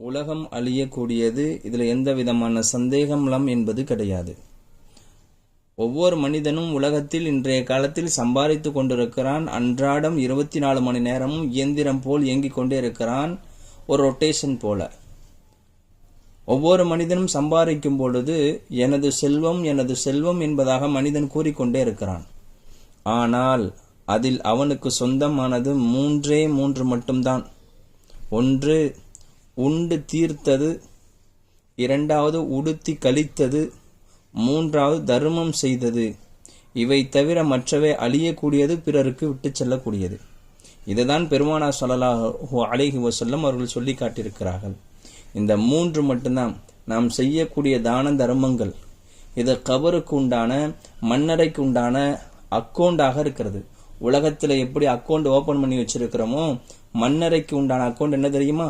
உலகம் அழியக்கூடியது, இதில் எந்த விதமான சந்தேகம்லாம் என்பது கிடையாது. ஒவ்வொரு மனிதனும் உலகத்தில் இன்றைய காலத்தில் சம்பாதித்து கொண்டிருக்கிறான். அன்றாடம் 24 மணி நேரமும் இயந்திரம் போல் இயங்கிக் கொண்டே இருக்கிறான், ஒரு ரொட்டேஷன் போல. ஒவ்வொரு மனிதனும் சம்பாதிக்கும் பொழுது எனது செல்வம் என்பதாக மனிதன் கூறிக்கொண்டே இருக்கிறான். ஆனால் அதில் அவனுக்கு சொந்தமானது மூன்று மட்டும்தான். ஒன்று, உண்டு தீர்த்தது; இரண்டாவது, உடுத்தி கழித்தது; மூன்றாவது, தர்மம் செய்தது. இவை தவிர மற்றவை அழியக்கூடியது, பிறருக்கு விட்டு செல்லக்கூடியது. இதுதான் பெருமானார் ஸல்லல்லாஹு அலைஹி வஸல்லம் அவர்கள் சொல்லி காட்டியிருக்கிறார்கள். இந்த மூன்று மட்டும்தான் நாம் செய்யக்கூடிய தான தர்மங்கள். இது கபருக்கு உண்டான, மண்ணறைக்கு உண்டான அக்கௌண்டாக இருக்கிறது. உலகத்தில் எப்படி அக்கௌண்ட் ஓபன் பண்ணி வச்சிருக்கிறோமோ, மண்ணறைக்கு உண்டான அக்கௌண்ட் என்ன தெரியுமா?